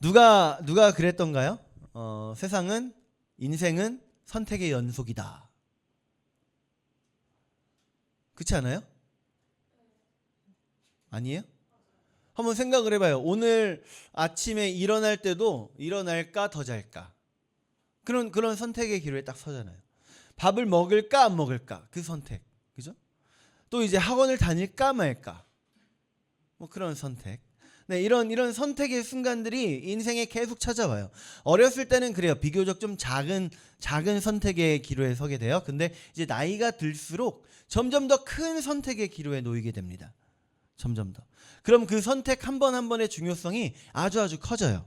누가 그랬던가요? 세상은 인생은 선택의 연속이다. 그렇지 않아요? 아니에요? 한번 생각을 해봐요. 오늘 아침에 일어날 때도 일어날까 더 잘까? 그런 선택의 기로에 딱 서잖아요. 밥을 먹을까 안 먹을까? 그 선택. 그죠? 또 이제 학원을 다닐까 말까? 뭐 그런 선택. 네, 이런 선택의 순간들이 인생에 계속 찾아와요. 어렸을 때는 그래요. 비교적 좀 작은 선택의 기로에 서게 돼요. 근데 이제 나이가 들수록 점점 더 큰 선택의 기로에 놓이게 됩니다. 점점 더. 그럼 그 선택 한 번 한 번의 중요성이 아주 커져요.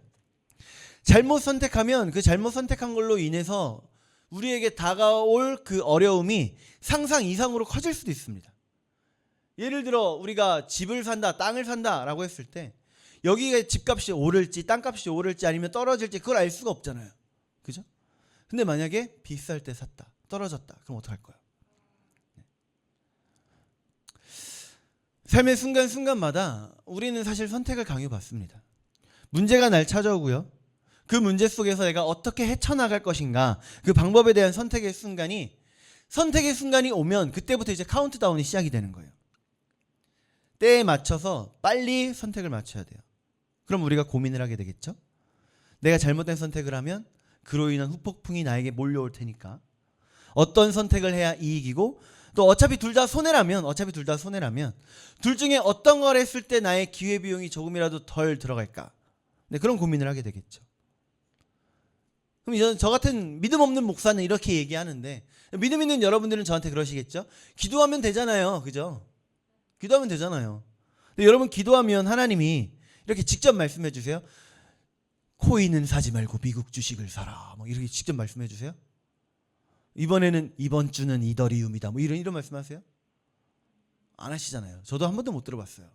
잘못 선택하면 그 잘못 선택한 걸로 인해서 우리에게 다가올 그 어려움이 상상 이상으로 커질 수도 있습니다. 예를 들어 우리가 집을 산다, 땅을 산다라고 했을 때 여기에 집값이 오를지 땅값이 오를지 아니면 떨어질지 그걸 알 수가 없잖아요. 그죠? 근데 만약에 비쌀 때 샀다, 떨어졌다. 그럼 어떡할 거야? 삶의 순간순간마다 우리는 사실 선택을 강요받습니다. 문제가 날 찾아오고요. 그 문제 속에서 내가 어떻게 헤쳐나갈 것인가, 그 방법에 대한 선택의 순간이 오면 그때부터 이제 카운트다운이 시작이 되는 거예요. 때에 맞춰서 빨리 선택을 맞춰야 돼요. 그럼 우리가 고민을 하게 되겠죠? 내가 잘못된 선택을 하면 그로 인한 후폭풍이 나에게 몰려올 테니까 어떤 선택을 해야 이익이고, 또 어차피 둘 다 손해라면 둘 중에 어떤 걸 했을 때 나의 기회비용이 조금이라도 덜 들어갈까? 네, 그런 고민을 하게 되겠죠. 그럼 저 같은 믿음 없는 목사는 이렇게 얘기하는데, 믿음 있는 여러분들은 저한테 그러시겠죠? 기도하면 되잖아요. 그죠? 기도하면 되잖아요. 근데 여러분 기도하면 하나님이 이렇게 직접 말씀해 주세요. 코인은 사지 말고 미국 주식을 사라. 뭐 이렇게 직접 말씀해 주세요. 이번 주는 이더리움이다. 뭐 이런 말씀하세요? 안 하시잖아요. 저도 한 번도 못 들어봤어요.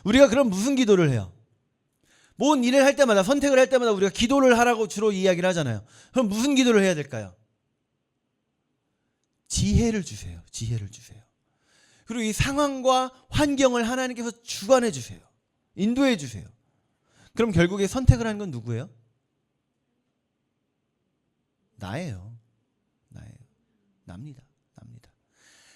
우리가 그럼 무슨 기도를 해요? 뭔 일을 할 때마다, 선택을 할 때마다 우리가 기도를 하라고 주로 이야기를 하잖아요. 그럼 무슨 기도를 해야 될까요? 지혜를 주세요. 그리고 이 상황과 환경을 하나님께서 주관해 주세요. 인도해 주세요. 그럼 결국에 선택을 하는 건 누구예요? 나예요. 납니다.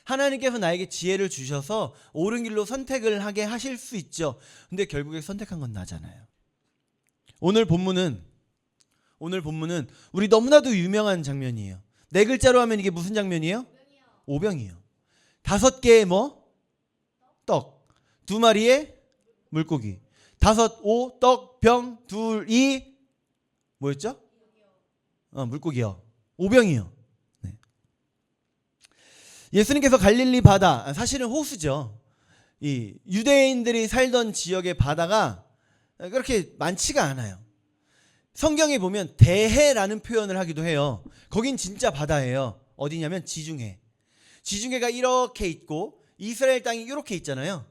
하나님께서 나에게 지혜를 주셔서 옳은 길로 선택을 하게 하실 수 있죠. 근데 결국에 선택한 건 나잖아요. 오늘 본문은 우리 너무나도 유명한 장면이에요. 네 글자로 하면 이게 무슨 장면이에요? 오병이요. 5개의 떡, 2마리의 물고기. 5, 떡, 병, 2, 뭐였죠? 물고기요. 오병이요. 네. 예수님께서 갈릴리 바다, 사실은 호수죠. 이 유대인들이 살던 지역의 바다가 그렇게 많지가 않아요. 성경에 보면 대해라는 표현을 하기도 해요. 거긴 진짜 바다예요. 어디냐면 지중해. 지중해가 이렇게 있고 이스라엘 땅이 이렇게 있잖아요.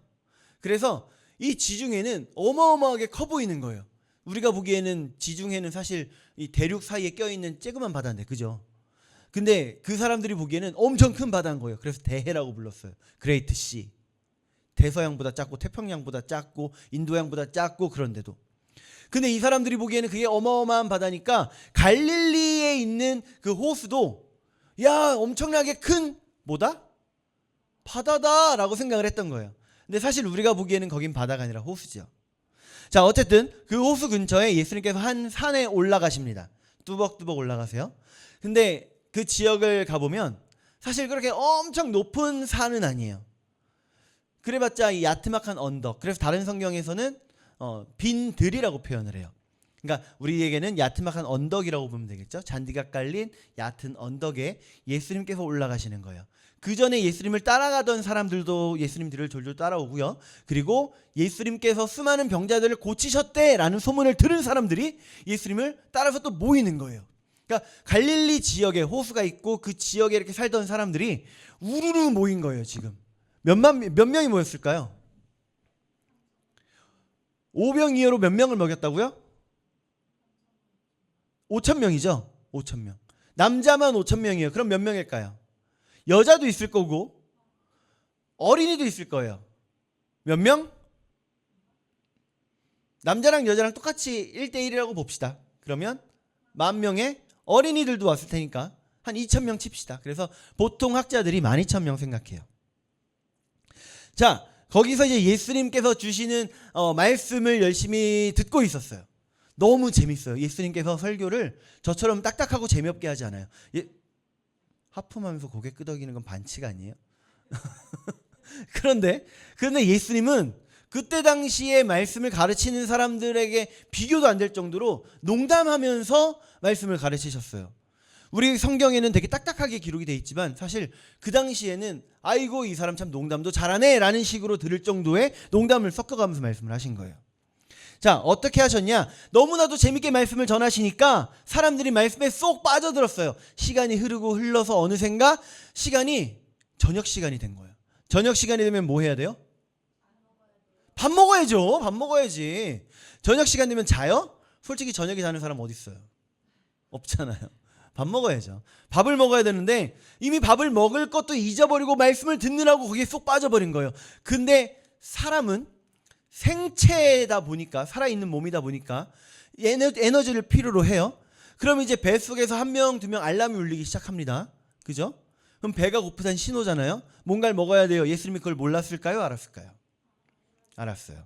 그래서 이 지중해는 어마어마하게 커 보이는 거예요. 우리가 보기에는 지중해는 사실 이 대륙 사이에 껴있는 쬐그만 바다인데, 그죠? 근데 그 사람들이 보기에는 엄청 큰 바다인 거예요. 그래서 대해라고 불렀어요. 그레이트 씨. 대서양보다 작고 태평양보다 작고 인도양보다 작고, 그런데도. 근데 이 사람들이 보기에는 그게 어마어마한 바다니까 갈릴리에 있는 그 호수도 야, 엄청나게 큰 뭐다? 바다다라고 생각을 했던 거예요. 근데 사실 우리가 보기에는 거긴 바다가 아니라 호수죠. 자, 어쨌든 그 호수 근처에 예수님께서 한 산에 올라가십니다. 뚜벅뚜벅 올라가세요. 근데 그 지역을 가보면 사실 그렇게 엄청 높은 산은 아니에요. 그래봤자 이 야트막한 언덕. 그래서 다른 성경에서는 빈들이라고 표현을 해요. 그러니까 우리에게는 야트막한 언덕이라고 보면 되겠죠. 잔디가 깔린 얕은 언덕에 예수님께서 올라가시는 거예요. 그 전에 예수님을 따라가던 사람들도 예수님 뒤를 졸졸 따라오고요. 그리고 예수님께서 수많은 병자들을 고치셨대라는 소문을 들은 사람들이 예수님을 따라서 또 모이는 거예요. 그러니까 갈릴리 지역에 호수가 있고 그 지역에 이렇게 살던 사람들이 우르르 모인 거예요. 지금 몇 명이 모였을까요? 오병이어로 몇 명을 먹였다고요? 5,000명이죠. 5,000명. 남자만 5,000명이에요. 그럼 몇 명일까요? 여자도 있을 거고 어린이도 있을 거예요. 몇 명? 남자랑 여자랑 똑같이 1대1이라고 봅시다. 그러면 10,000명의 어린이들도 왔을 테니까 한 2,000명 칩시다. 그래서 보통 학자들이 12,000명 생각해요. 자, 거기서 이제 예수님께서 주시는 말씀을 열심히 듣고 있었어요. 너무 재밌어요. 예수님께서 설교를 저처럼 딱딱하고 재미없게 하지 않아요. 하품하면서 고개 끄덕이는 건 반칙 아니에요? 그런데 예수님은 그때 당시에 말씀을 가르치는 사람들에게 비교도 안 될 정도로 농담하면서 말씀을 가르치셨어요. 우리 성경에는 되게 딱딱하게 기록이 돼 있지만 사실 그 당시에는 아이고 이 사람 참 농담도 잘하네 라는 식으로 들을 정도의 농담을 섞어가면서 말씀을 하신 거예요. 자, 어떻게 하셨냐? 너무나도 재밌게 말씀을 전하시니까 사람들이 말씀에 쏙 빠져들었어요. 시간이 흐르고 흘러서 어느샌가 시간이 저녁 시간이 된 거예요. 저녁 시간이 되면 뭐 해야 돼요? 밥 먹어야죠. 밥 먹어야지. 저녁 시간 되면 자요? 솔직히 저녁에 자는 사람 어디 있어요? 없잖아요. 밥 먹어야죠. 밥을 먹어야 되는데 이미 밥을 먹을 것도 잊어버리고 말씀을 듣느라고 거기에 쏙 빠져버린 거예요. 근데 사람은 생체다 보니까, 살아있는 몸이다 보니까 에너지를 필요로 해요. 그럼 이제 뱃속에서 1명, 2명 알람이 울리기 시작합니다. 그죠? 그럼 배가 고프다는 신호잖아요. 뭔가를 먹어야 돼요. 예수님이 그걸 몰랐을까요? 알았을까요? 알았어요.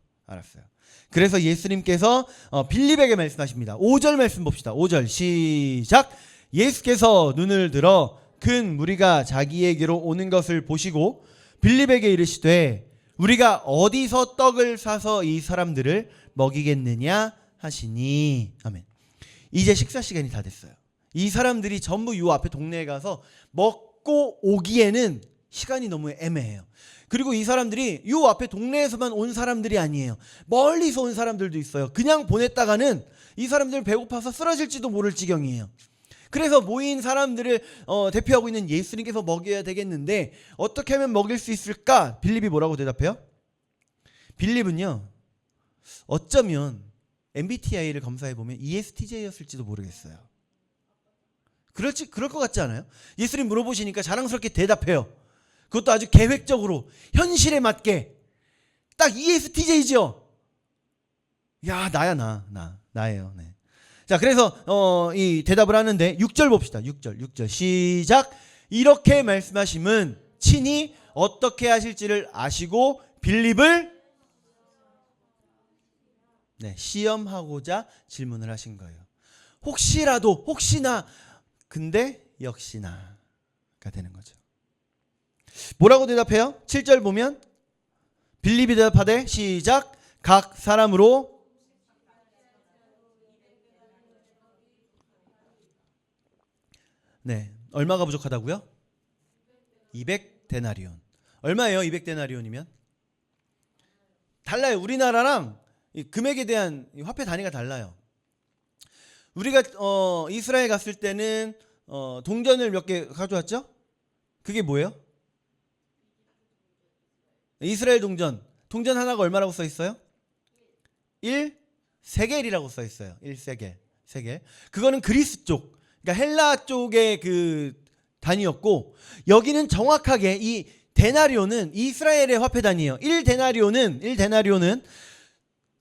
그래서 예수님께서 빌립에게 말씀하십니다. 5절 말씀 봅시다. 5절 시작. 예수께서 눈을 들어 큰 무리가 자기에게로 오는 것을 보시고 빌립에게 이르시되 우리가 어디서 떡을 사서 이 사람들을 먹이겠느냐 하시니. 아멘. 이제 식사 시간이 다 됐어요. 이 사람들이 전부 요 앞에 동네에 가서 먹고 오기에는 시간이 너무 애매해요. 그리고 이 사람들이 요 앞에 동네에서만 온 사람들이 아니에요. 멀리서 온 사람들도 있어요. 그냥 보냈다가는 이 사람들 배고파서 쓰러질지도 모를 지경이에요. 그래서 모인 사람들을 대표하고 있는 예수님께서 먹여야 되겠는데 어떻게 하면 먹일 수 있을까? 빌립이 뭐라고 대답해요? 빌립은요, 어쩌면 MBTI를 검사해보면 ESTJ였을지도 모르겠어요. 그럴 것 같지 않아요? 예수님 물어보시니까 자랑스럽게 대답해요. 그것도 아주 계획적으로 현실에 맞게 딱 ESTJ죠. 야, 나예요. 네. 자, 그래서 이 대답을 하는데 6절 봅시다. 6절 시작. 이렇게 말씀하심은 친히 어떻게 하실지를 아시고 빌립을 시험하고자 질문을 하신 거예요. 혹시라도, 혹시나, 근데 역시나가 되는 거죠. 뭐라고 대답해요? 7절 보면 빌립이 대답하되 시작. 각 사람으로 얼마가 부족하다고요? 200데나리온. 얼마예요? 200데나리온이면? 달라요. 우리나라랑 이 금액에 대한 화폐 단위가 달라요. 우리가 이스라엘 갔을 때는 동전을 몇 개 가져왔죠? 그게 뭐예요? 이스라엘 동전 하나가 얼마라고 써 있어요? 1세겔이라고 써 있어요. 1세겔. 그거는 그리스 쪽, 그러니까 헬라 쪽의 그 단위였고, 여기는 정확하게 이 데나리온은 이스라엘의 화폐 단위예요. 1데나리온은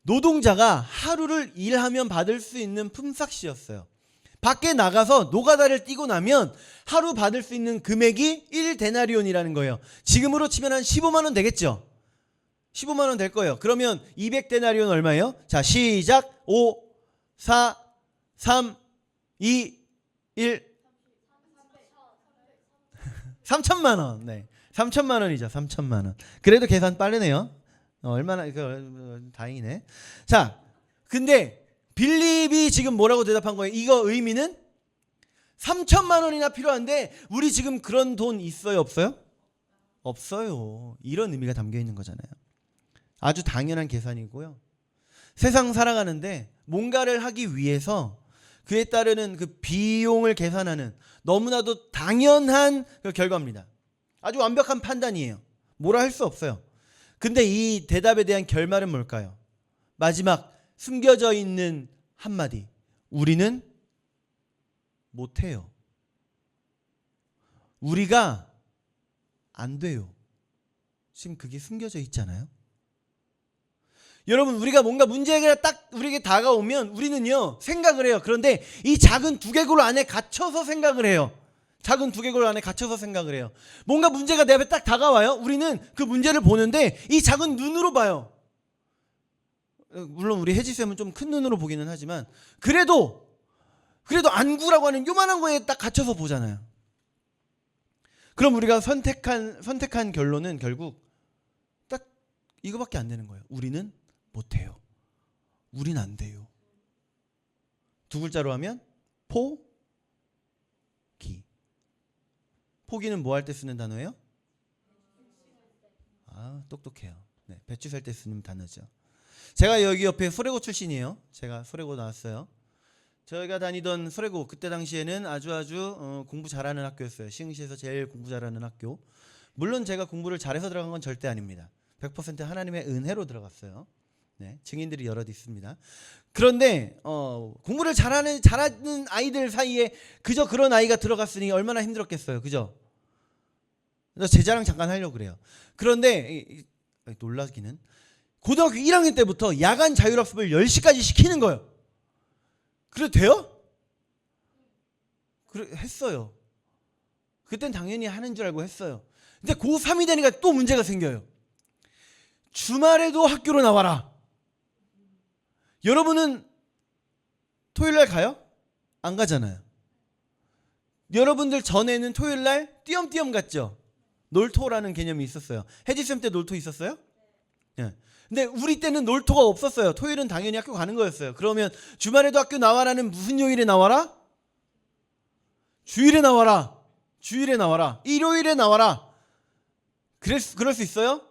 노동자가 하루를 일하면 받을 수 있는 품삯이었어요. 밖에 나가서 노가다를 뛰고 나면 하루 받을 수 있는 금액이 1데나리온이라는 거예요. 지금으로 치면 한 15만 원 되겠죠? 15만 원 될 거예요. 그러면 200데나리온 얼마예요? 자, 시작. 5, 4, 3, 2, 1. 3천만 원. 네. 3천만 원이죠. 3천만 원. 그래도 계산 빠르네요. 얼마나 다행이네. 자, 근데 빌립이 지금 뭐라고 대답한 거예요? 이거 의미는 3천만 원이나 필요한데 우리 지금 그런 돈 있어요, 없어요? 없어요. 이런 의미가 담겨 있는 거잖아요. 아주 당연한 계산이고요. 세상 살아가는데 뭔가를 하기 위해서 그에 따르는 그 비용을 계산하는 너무나도 당연한 그 결과입니다. 아주 완벽한 판단이에요. 뭐라 할 수 없어요. 근데 이 대답에 대한 결말은 뭘까요? 마지막 숨겨져 있는 한마디. 우리는 못해요. 우리가 안 돼요. 지금 그게 숨겨져 있잖아요. 여러분, 우리가 뭔가 문제가 딱 우리에게 다가오면 우리는요 생각을 해요. 그런데 이 작은 두개골 안에 갇혀서 생각을 해요. 작은 두개골 안에 갇혀서 생각을 해요. 뭔가 문제가 내 앞에 딱 다가와요. 우리는 그 문제를 보는데 이 작은 눈으로 봐요. 물론 우리 혜지쌤은 좀 큰 눈으로 보기는 하지만 그래도 안구라고 하는 요만한 거에 딱 갇혀서 보잖아요. 그럼 우리가 선택한 결론은 결국 딱 이거밖에 안 되는 거예요. 우리는 못해요. 우린 안 돼요. 두 글자로 하면 포기. 포기는 뭐 할 때 쓰는 단어예요? 아, 똑똑해요. 네, 배추 살 때 쓰는 단어죠. 제가 여기 옆에 소래고 출신이에요. 제가 소래고 나왔어요. 저희가 다니던 소래고, 그때 당시에는 아주 공부 잘하는 학교였어요. 시흥시에서 제일 공부 잘하는 학교. 물론 제가 공부를 잘해서 들어간 건 절대 아닙니다. 100% 하나님의 은혜로 들어갔어요. 네, 증인들이 여럿 있습니다. 그런데 공부를 잘하는 아이들 사이에 그저 그런 아이가 들어갔으니 얼마나 힘들었겠어요. 그죠? 제 자랑 잠깐 하려고 그래요. 그런데 놀라기는 고등학교 1학년 때부터 야간 자율학습을 10시까지 시키는 거예요. 그래도 돼요? 그래, 했어요. 그땐 당연히 하는 줄 알고 했어요. 근데 고3이 되니까 또 문제가 생겨요. 주말에도 학교로 나와라. 여러분은 토요일날 가요? 안 가잖아요. 여러분들 전에는 토요일날 띄엄띄엄 갔죠? 놀토라는 개념이 있었어요. 혜지쌤 때 놀토 있었어요? 네. 근데 우리 때는 놀토가 없었어요. 토요일은 당연히 학교 가는 거였어요. 그러면 주말에도 학교 나와라는 무슨 요일에 나와라? 주일에 나와라. 주일에 나와라. 일요일에 나와라. 그럴 수 있어요?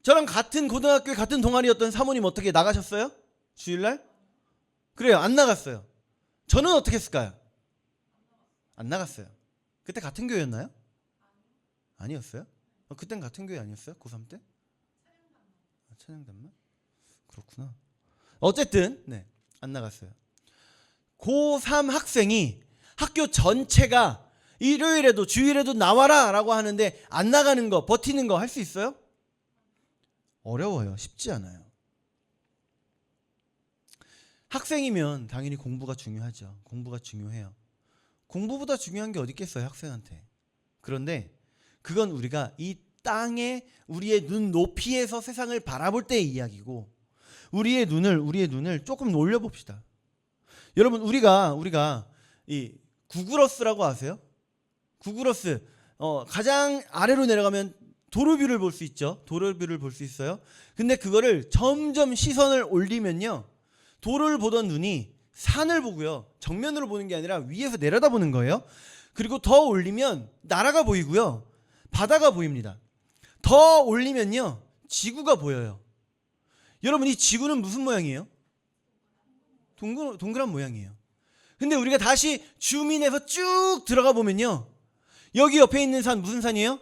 저랑 같은 고등학교에 같은 동아리였던 사모님 어떻게 나가셨어요? 주일날? 그래요. 안 나갔어요. 저는 어떻게 했을까요? 안 나갔어요. 그때 같은 교회였나요? 아니었어요? 그땐 같은 교회 아니었어요? 고3 때? 찬양단만? 그렇구나. 어쨌든 네, 안 나갔어요. 고3 학생이 학교 전체가 일요일에도 주일에도 나와라 라고 하는데 안 나가는 거, 버티는 거 할 수 있어요? 어려워요. 쉽지 않아요. 학생이면 당연히 공부가 중요하죠. 공부가 중요해요. 공부보다 중요한 게 어디 있겠어요, 학생한테. 그런데 그건 우리가 이 땅에 우리의 눈 높이에서 세상을 바라볼 때의 이야기고, 우리의 눈을 조금 올려봅시다. 여러분, 우리가 이 구글어스라고 아세요? 구글어스 가장 아래로 내려가면 도로뷰를 볼 수 있죠. 도로뷰를 볼 수 있어요. 근데 그거를 점점 시선을 올리면요, 도로를 보던 눈이 산을 보고요, 정면으로 보는 게 아니라 위에서 내려다보는 거예요. 그리고 더 올리면 나라가 보이고요, 바다가 보입니다. 더 올리면요, 지구가 보여요. 여러분, 이 지구는 무슨 모양이에요? 동그란 모양이에요. 근데 우리가 다시 줌인해서 쭉 들어가 보면요, 여기 옆에 있는 산 무슨 산이에요?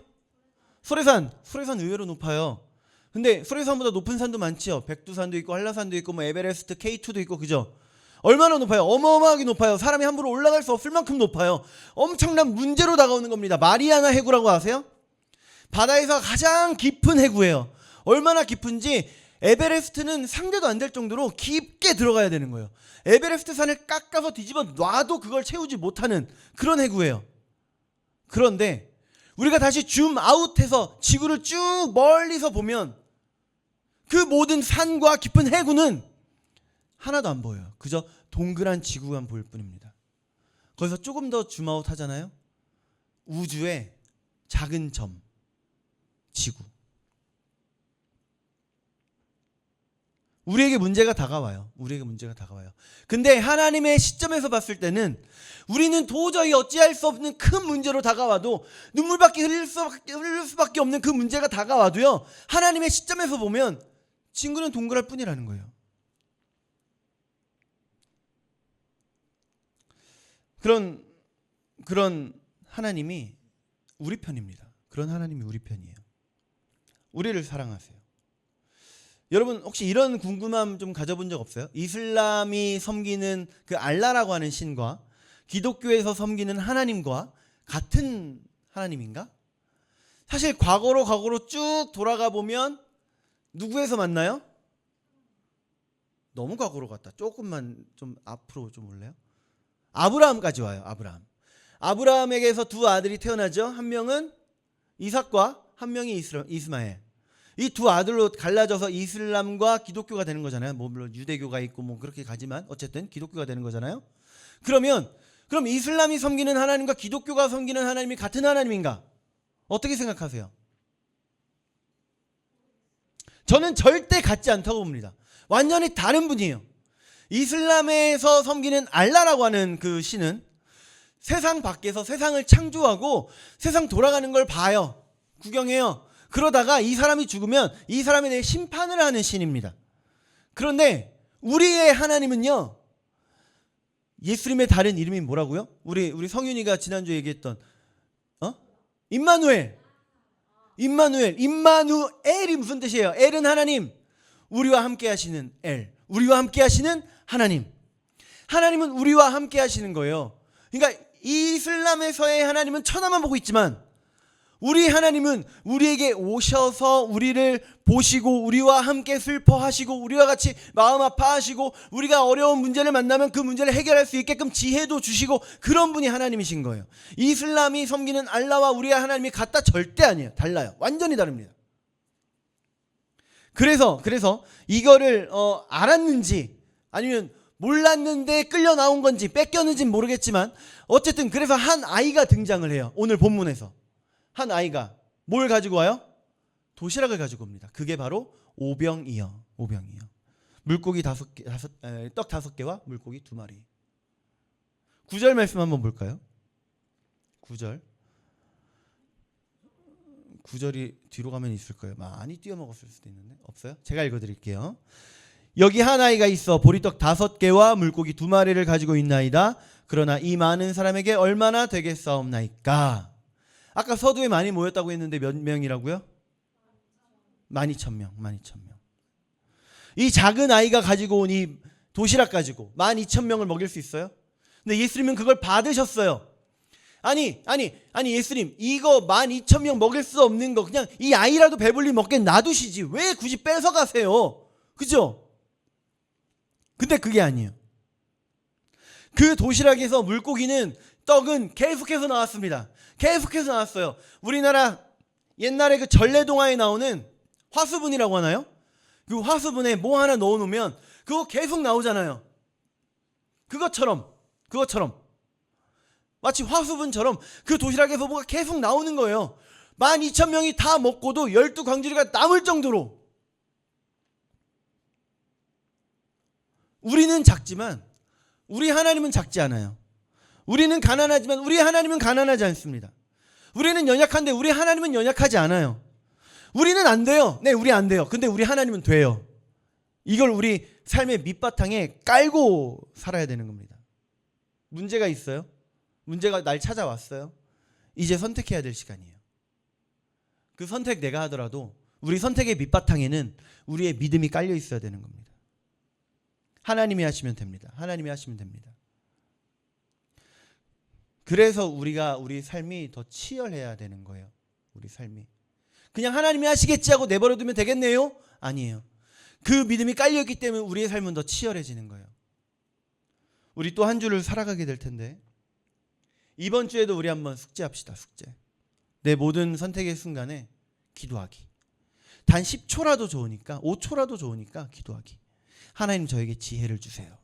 소래산. 소래산 의외로 높아요. 근데 소래산보다 높은 산도 많지요. 백두산도 있고 한라산도 있고 뭐 에베레스트 K2도 있고, 그죠? 얼마나 높아요? 어마어마하게 높아요. 사람이 함부로 올라갈 수 없을 만큼 높아요. 엄청난 문제로 다가오는 겁니다. 마리아나 해구라고 아세요? 바다에서 가장 깊은 해구예요. 얼마나 깊은지 에베레스트는 상대도 안 될 정도로 깊게 들어가야 되는 거예요. 에베레스트 산을 깎아서 뒤집어 놔도 그걸 채우지 못하는 그런 해구예요. 그런데 우리가 다시 줌 아웃해서 지구를 쭉 멀리서 보면 그 모든 산과 깊은 해구는 하나도 안 보여요. 그저 동그란 지구만 보일 뿐입니다. 거기서 조금 더 줌아웃 하잖아요. 우주의 작은 점, 지구. 우리에게 문제가 다가와요. 근데 하나님의 시점에서 봤을 때는 우리는 도저히 어찌할 수 없는 큰 문제로 다가와도, 눈물밖에 흘릴 수밖에 없는 그 문제가 다가와도요, 하나님의 시점에서 보면 친구는 동그랄 뿐이라는 거예요. 그런 하나님이 우리 편입니다. 그런 하나님이 우리 편이에요. 우리를 사랑하세요. 여러분, 혹시 이런 궁금함 좀 가져본 적 없어요? 이슬람이 섬기는 그 알라라고 하는 신과 기독교에서 섬기는 하나님과 같은 하나님인가? 사실 과거로 쭉 돌아가 보면 누구에서 만나요? 너무 과거로 갔다. 조금만 좀 앞으로 좀 올래요? 아브라함까지 와요. 아브라함에게서 두 아들이 태어나죠. 한 명은 이삭과 한 명이 이스마엘. 이 두 아들로 갈라져서 이슬람과 기독교가 되는 거잖아요. 뭐 물론 유대교가 있고 뭐 그렇게 가지만 어쨌든 기독교가 되는 거잖아요. 그럼 이슬람이 섬기는 하나님과 기독교가 섬기는 하나님이 같은 하나님인가? 어떻게 생각하세요? 저는 절대 같지 않다고 봅니다. 완전히 다른 분이에요. 이슬람에서 섬기는 알라라고 하는 그 신은 세상 밖에서 세상을 창조하고 세상 돌아가는 걸 봐요. 구경해요. 그러다가 이 사람이 죽으면 이 사람에 대해 심판을 하는 신입니다. 그런데 우리의 하나님은요, 예수님의 다른 이름이 뭐라고요? 우리 성윤이가 지난주에 얘기했던 임마누엘. 임마누엘이 무슨 뜻이에요? 엘은 하나님. 우리와 함께 하시는 엘. 우리와 함께 하시는 하나님. 하나님은 우리와 함께 하시는 거예요. 그러니까 이슬람에서의 하나님은 천하만 보고 있지만 우리 하나님은 우리에게 오셔서 우리를 보시고 우리와 함께 슬퍼하시고 우리와 같이 마음 아파하시고 우리가 어려운 문제를 만나면 그 문제를 해결할 수 있게끔 지혜도 주시고 그런 분이 하나님이신 거예요. 이슬람이 섬기는 알라와 우리의 하나님이 같다? 절대 아니에요. 달라요. 완전히 다릅니다. 그래서 이거를 알았는지 아니면 몰랐는데 끌려 나온 건지 뺏겼는지는 모르겠지만 어쨌든 그래서 한 아이가 등장을 해요. 오늘 본문에서. 한 아이가 뭘 가지고 와요? 도시락을 가지고 옵니다. 그게 바로 오병이어. 물고기 떡 5개와 물고기 2마리. 9절 말씀 한번 볼까요? 9절이 뒤로 가면 있을 거예요. 많이 띄어먹었을 수도 있는데 없어요? 제가 읽어드릴게요. 여기 한 아이가 있어 보리떡 5개와 물고기 2마리를 가지고 있나이다. 그러나 이 많은 사람에게 얼마나 되겠사옵나이까? 아까 서두에 많이 모였다고 했는데 몇 명이라고요? 12,000명. 이 작은 아이가 가지고 온 이 도시락 가지고 12,000명을 먹일 수 있어요? 근데 예수님은 그걸 받으셨어요. 아니 예수님, 이거 12,000명 먹일 수 없는 거 그냥 이 아이라도 배불리 먹게 놔두시지 왜 굳이 뺏어 가세요? 그죠? 근데 그게 아니에요. 그 도시락에서 물고기는 떡은 계속해서 나왔습니다. 계속해서 나왔어요. 우리나라 옛날에 그 전래동화에 나오는 화수분이라고 하나요? 그 화수분에 뭐 하나 넣어놓으면 그거 계속 나오잖아요. 그것처럼 마치 화수분처럼 그 도시락에서 뭐가 계속 나오는 거예요. 12,000명이 다 먹고도 12광주리가 남을 정도로. 우리는 작지만 우리 하나님은 작지 않아요. 우리는 가난하지만 우리 하나님은 가난하지 않습니다. 우리는 연약한데 우리 하나님은 연약하지 않아요. 우리는 안 돼요. 네, 우리 안 돼요. 근데 우리 하나님은 돼요. 이걸 우리 삶의 밑바탕에 깔고 살아야 되는 겁니다. 문제가 있어요. 문제가 날 찾아왔어요. 이제 선택해야 될 시간이에요. 그 선택 내가 하더라도 우리 선택의 밑바탕에는 우리의 믿음이 깔려 있어야 되는 겁니다. 하나님이 하시면 됩니다. 그래서 우리 삶이 더 치열해야 되는 거예요. 우리 삶이. 그냥 하나님이 하시겠지 하고 내버려두면 되겠네요? 아니에요. 그 믿음이 깔려있기 때문에 우리의 삶은 더 치열해지는 거예요. 우리 또 한 주를 살아가게 될 텐데 이번 주에도 우리 한번 숙제합시다. 숙제. 내 모든 선택의 순간에 기도하기. 단 10초라도 좋으니까 5초라도 좋으니까 기도하기. 하나님 저에게 지혜를 주세요.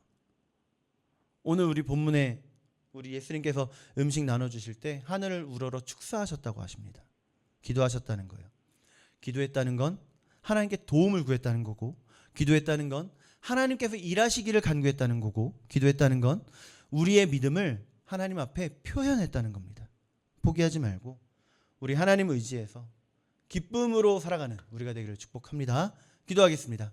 오늘 우리 본문에 우리 예수님께서 음식 나눠주실 때 하늘을 우러러 축사하셨다고 하십니다. 기도하셨다는 거예요. 기도했다는 건 하나님께 도움을 구했다는 거고, 기도했다는 건 하나님께서 일하시기를 간구했다는 거고, 기도했다는 건 우리의 믿음을 하나님 앞에 표현했다는 겁니다. 포기하지 말고 우리 하나님 의지해서 기쁨으로 살아가는 우리가 되기를 축복합니다. 기도하겠습니다.